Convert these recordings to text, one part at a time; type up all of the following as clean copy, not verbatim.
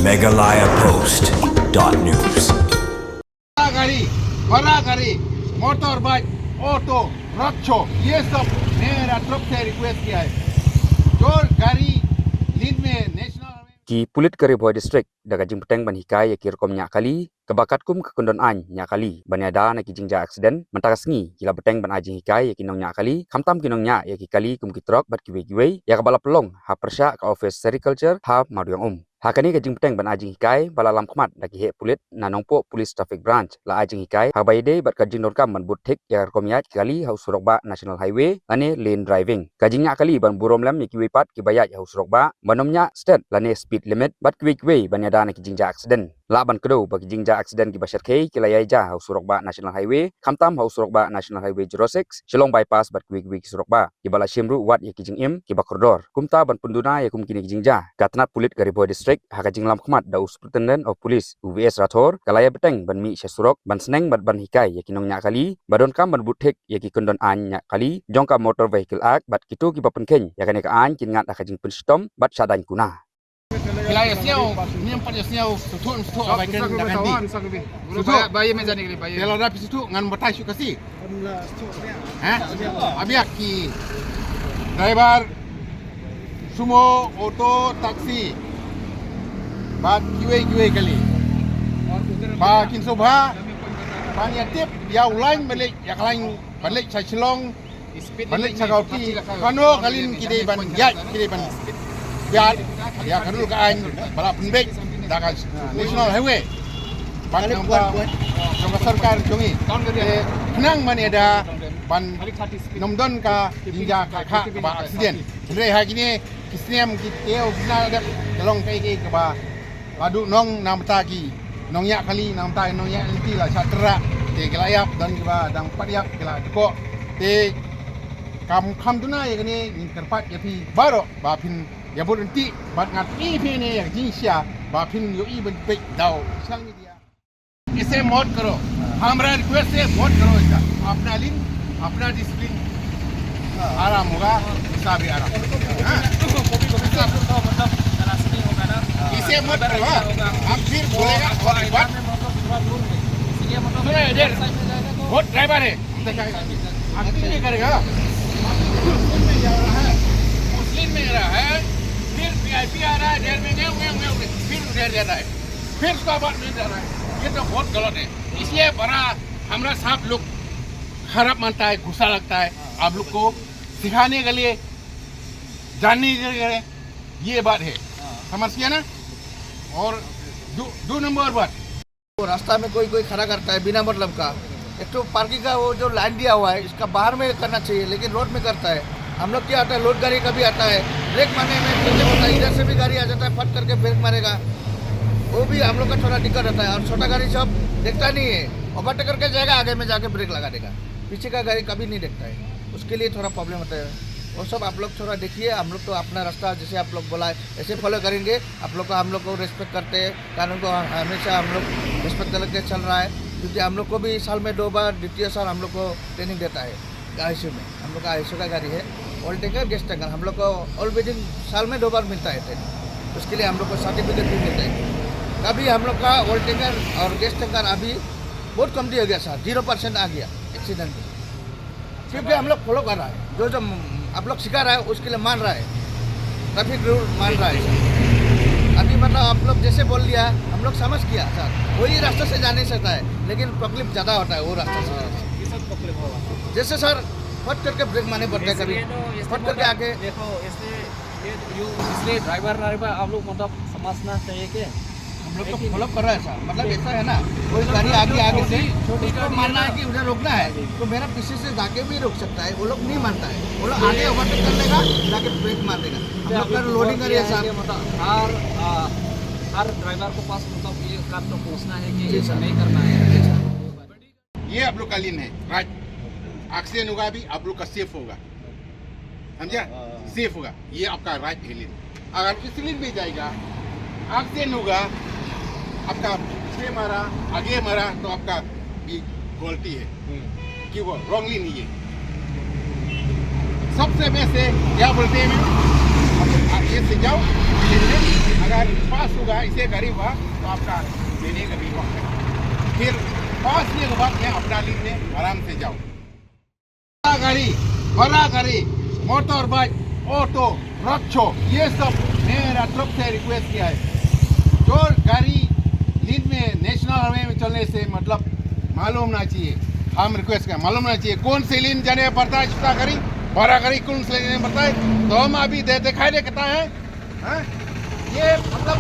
megalayapost.news. गाड़ी, बड़ा गाड़ी, मोटर बाइक, ऑटो, रिक्शा, ये सब मेरा तरफ से रिक्वेस्ट किया है। जो गाड़ी लीड में national Ki pulit kari boy district daga jing peteng ban hikai ya kirkom nya kali kebakat kum ke kondon an nya kali banyada na ki jingja accident mentakas ngi kila beteng ban ajing hikai ya kinong nya kali kamtam kinong nya ya ki kali kum ki trok bat ki we ya kabala pelong ha persya ka office sericulture ha maryong hakani ka jing peteng ban ajing hikai bala lam khmat daki he pulit na nongpo police traffic branch la ajing hikai ha bayde bat ka jing norkam ban but thik ya kom nya kali ha surokba national highway ane lane driving ka jing nya kali ban burom lam ya ki we pat ki bayat ya surokba banom nya state lane speed limit bat quick way banyada na ki jingja accident laban kedo bagi jingja accident ki basar kei kilaya ja haus surokba national highway kamtam haus surokba national highway 06 shillong bypass bat quick way ki surokba ki bala shimru wat ya ki jing im ki bakordor kumta ban punduna ya kum kini ki jingja katnat pulit gariboy district haka jinglam khmat da superintendent of police UVS Rathor kalaya beteng ban mi surok ban sneng bat ban hikai ya kinong nya kali badon kam ban buthek ya ki kondon an nya kali jongka motor vehicle act bat kitu ki papen ken ya kane ka an kin ngat haka jing penstom bat sadan kuna Wilayah Siau, ni yang pada Siau, suatu abaikan dah ganti. Supaya bayi meja ni kali bayi. Kalau rapi situ ngan bertai syuk kasih. Abiak ki driver sumo, auto, taksi. Bat kiwe kali. Bakin sobha, bani tip, ya ulain balik, ya kalain balik saya Shillong, balik saya Gauti. Kano kalin kidai ban, ya kidai ban. Biar ya kadul kaan balap penbek dakan national highway pandang ba sama sarkar jongi kenang mani ada ban nomdon ka hingga ka ba accident re ha gini kisniam kiteo bina ada tolong kai ke ba ladu nong namta ki nongnya kali namta nongnya inti la chatra te gelayap dan ba dang patyak gela ko te kam tu na ya gini kerpat ya pi baro ba pin ya berhenti bat ngat ini ni yang jinsya bapin yo i benpek dau social media इसे मौत करो हमारा रिक्वेस्ट है मौत करो इसका अपना लिंक अपना डिसिप्लिन आराम होगा इसका भी आराम इसे मत करो हम फिर बोलेगा बात सुनो इधर बहुत ड्राइवर है हम नहीं करेगा मुस्लिम में रहा है फिर VIP आ रहा है देर में फिर उधर जा रहा है फिर उसका बात नहीं जा रहा है ये तो बहुत गलत है इसलिए बड़ा हमारा साहब लोग खराब मानता है गुस्सा लगता है आप लोग को सिखाने के लिए जानने के लिए ये बात है समझिए ना और दो नंबर बात रास्ता में कोई खड़ा करता है बिना मतलब का एक तो पार्किंग का वो जो लाइन दिया हुआ है इसका बाहर में करना चाहिए लेकिन रोड में करता है हम लोग क्या आता है लोड गाड़ी कभी आता है ब्रेक मारने में होता है इधर से भी गाड़ी आ जाता है फट करके ब्रेक मारेगा वो भी हम लोग का थोड़ा दिक्कत रहता है और छोटा गाड़ी सब देखता नहीं है ओवरटेक करके जाएगा आगे में जाके ब्रेक लगा देगा पीछे का गाड़ी कभी नहीं देखता है उसके लिए थोड़ा प्रॉब्लम होता है वो सब आप लोग थोड़ा देखिए हम लोग तो अपना रास्ता जैसे आप लोग बोला है ऐसे फॉलो करेंगे आप लोग को रिस्पेक्ट करते हैं कानून को हमेशा हम लोग रिस्पेक्ट करके चल रहा है क्योंकि हम लोग को भी साल में 2 बार द्वितीय साल हम लोग को ट्रेनिंग देता है ISU में हम लोग का ISU का गाड़ी है ऑल टेकर गेस्ट टेकर हम लोग को ऑल विदिन साल में 2 बार मिलता है ट्रेनिंग उसके लिए हम लोग को सर्टिफिकेट भी मिलता है अभी हम लोग का ऑल टेकर और गेस्ट टेकर अभी बहुत कमती हो गया सर 0% आ गया एक्सीडेंट में क्योंकि हम लोग फॉलो कर रहा है जो आप लोग सिखा रहा है उसके लिए मान रहा है ट्रैफिक रूल मान रहा है अभी मतलब आप लोग जैसे बोल दिया हम लोग समझ किया सर वही रास्ते से जा नहीं सकता है लेकिन तकलीफ ज़्यादा होता है वो रास्ते से जैसे सर फट करके ब्रेक मारने पड़ते हैं कभी फट करके आके देखो इसलिए ड्राइवर आप लोग मतलब समझना चाहिए कि हम लोग तो फॉलो कर रहा है सर मतलब ऐसा है ना कोई गाड़ी आगे से उसको मानना है कि उधर रोकना है तो मेरा पीछे से जाके भी रोक सकता है वो लोग नहीं मानता है वो लोग आगे ओवरटेक कर लेगा जाके ब्रेक मार देगा हम लोग का लोडिंग करिए सर मतलब हर ड्राइवर को पास मतलब ये काम तो पूछना है कि ऐसा नहीं करना है ये आप लोग का लिन है राइट एक्सीडेंट होगा भी आप लोग का सेफ होगा समझा सेफ होगा ये आपका राइट है लिन अगर इस लिन में जाएगा एक्सीडेंट होगा आपका पीछे मारा आगे मारा तो आपका भी गलती है कि वो रॉन्गली नहीं है सबसे बेस्ट है क्या बोलते हैं मैं आगे से जाओ अगर अगर पास होगा इसे गाड़ी हुआ तो आपका लेने का भी वक्त है। फिर पास लेने के बाद यहाँ अपना लीन में आराम से जाओ। बड़ा गाड़ी, मोटर बाइक, ऑटो, रक्षो, ये सब मेरा तरफ से रिक्वेस्ट किया है। जो गाड़ी लीन में नेशनल हाईवे में चलने से मतलब मालूम ना चाहिए, हम रिक्वेस्ट करें मालूम ना चाहिए कौन से लीन जाने पड़ता है, छोटा गाड़ी बड़ा गाड़ी कौन से लेने पड़ता है, तो हम अभी दिखाई देता है। हाँ? ये मतलब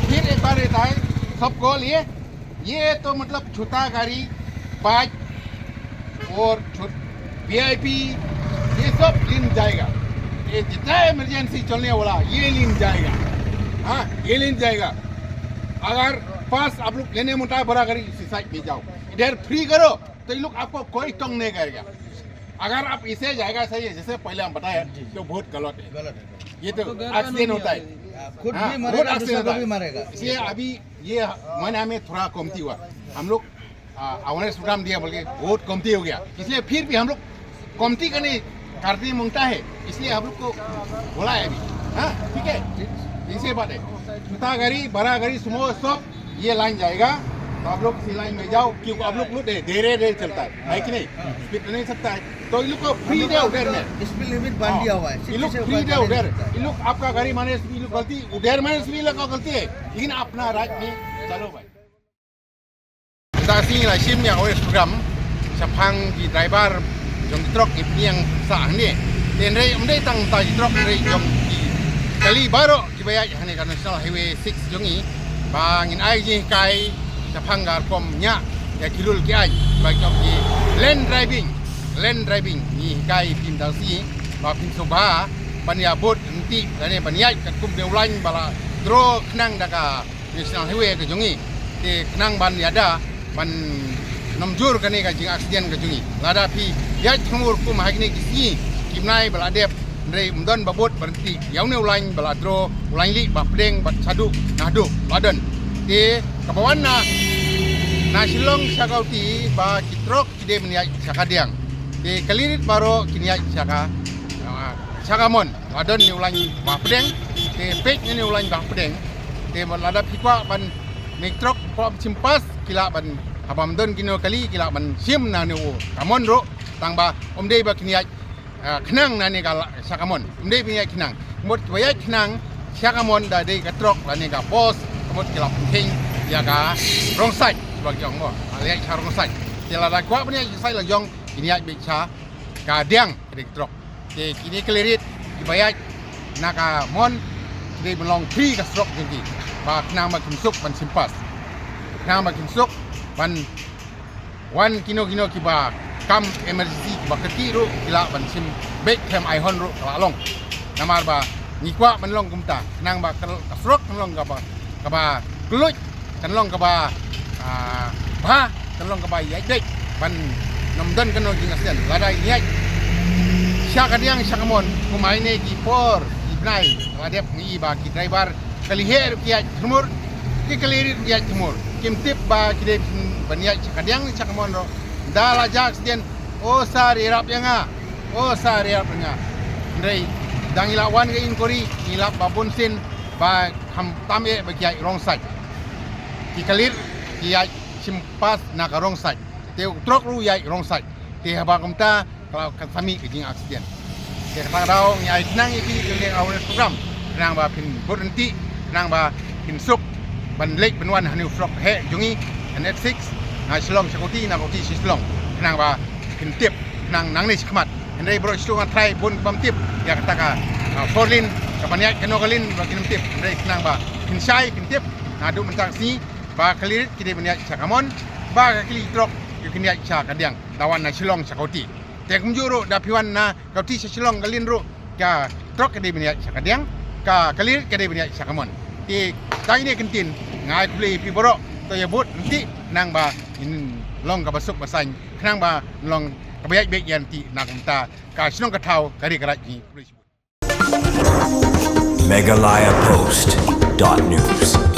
फिर एक बार रहता है सबको लिए, ये तो मतलब छोटा गाड़ी, बाइक और VIP ये सब लीन जाएगा। ये जितना इमरजेंसी चलने वाला ये लीन जाएगा। हाँ, ये लीन जाएगा। अगर पास आप लोग लेने मोटा है बड़ा गाड़ी इसी साइड में जाओ, इधर फ्री करो तो ये लोग आपको कोई तंग नहीं करेगा। अगर आप इसे जाएगा सही है, जैसे पहले हम बताया तो बहुत गलत है। ये तो एक्सीडेंट होता है, खुद हाँ, भी बहुत मरेगा, एक्सीडेंट दूसरा होता को भी है। मारेगा। इसलिए अभी ये महीना में थोड़ा कमती हुआ, हम लोग अवेयरनेस प्रोग्राम दिया बोल के बहुत कमती हो गया। इसलिए फिर भी हम लोग कमती करने मांगता है, इसलिए हम लोग को बोला है अभी। हाँ, ठीक है, इसी बात है। छोटा गाड़ी, बड़ा गाड़ी, सुमो सब ये लाइन जाएगा, तो आप लोग इसी लाइन में जाओ, क्योंकि आप लोग धीरे चलता है कि नहीं, स्पीड नहीं सकता है, तो इन लोग को फ्री दे उधर में स्पीड लिमिट बांध दिया हुआ है। ये लोग फ्री दे उधर। इन लोग आपका गाड़ी माने स्पीड गलती उधर माने स्पीड लगा गलती है, लेकिन अपना राज में चलो भाई। Tasi lah sim yang oleh program sapang di driver jom truk ini yang sah ni. Dan rei umdai tang taji truk rei jom di kali baru di bayar yang ni kan National Highway 6 jongi bangin ai ji kai sapang gar pom nya ya kilul ki ai bagi jom di land driving ni kai tim tasi ba pin soba pania bot nanti dan paniai kat kum deulan bala dro kenang daka National Highway ke jongi di kenang ban ada ban nomjur kani ka jing aksiden ka jungi lada pi ya khumur ku mahagni kisi kimnai baladep ndrei mdon babot berhenti yaune ulain baladro ulain li bapdeng bat sadu nadu laden di kabawan na silong sakauti ba kitrok kide meniak sakadiang di kalirit baro kiniak sakamon laden ni ulain bapdeng di pek ni ulain bapdeng di lada pikwa ban miktrok pop simpas kila ban abam don kino kali kila ban sim na ni kamon ro tangba omdei ba kiniak kenang na ni kala sakamon omdei punya kenang mot waya kenang sakamon da dei katrok la ni ka pos mot kila penting ya ka wrong side bagi orang mo aliak cha wrong side kila da kwa punya sai la yong kiniak bi cha ka diang dei katrok ke kini klerit dibayar naka mon dei belong free ka strok jengki ba kenang ba kimsuk ban simpas kenang ba kimsuk ban wan kino kiba kam emergency ba keti ro kila ban sim back time I hon ro long namar ba nikwa ban long kumta kenang ba strok long ka ba kluj kan long ka ba ba kan long ka ba yai dek ban nomdan kan long jing asden lada yai syakadiang syakamon kumai ne ki por ibnai ladep ni ba ki driver kaliher kiat humur ki kalirit kiat humur kim tip ba kide baniak syakadiang syakamon ro dala jak sden o sari rap yanga o sari rap nga ndrei dang ilawan ke inkori ilap babun sin ba ham tame ba kiat wrong side ki kalir kiat simpas na ka wrong side te truk ru yai wrong side te haba kumta kalau kami kejing aksiden ke kata dau nyai nang iki ke awal program nang ba pin berhenti nang ba pin suk ban lek benwan hanu frok he jungi net 6 na silong sakoti na koti silong nang ba pin tip nang ni sikmat ndai bro stungan try bun bam tip ya kata ka forlin kapaniak kenogalin ba kinum tip ndai nang ba pin sai pin tip na du mentang si ba kalirit kide baniak sakamon ba kali trok kiniak sakadiang dawan na silong sakoti tek mjuro da piwan na kauti silong galin ro ka trok kede baniak sakadiang ka kalirit kede baniak sakamon ti tang ni kentin ngai kule pi borok to ya but nanti nang ba in long ka basuk basan nang ba long ka bayak bek yan ti na kumta ka silong ka thau kari karat ni Meghalaya Post.news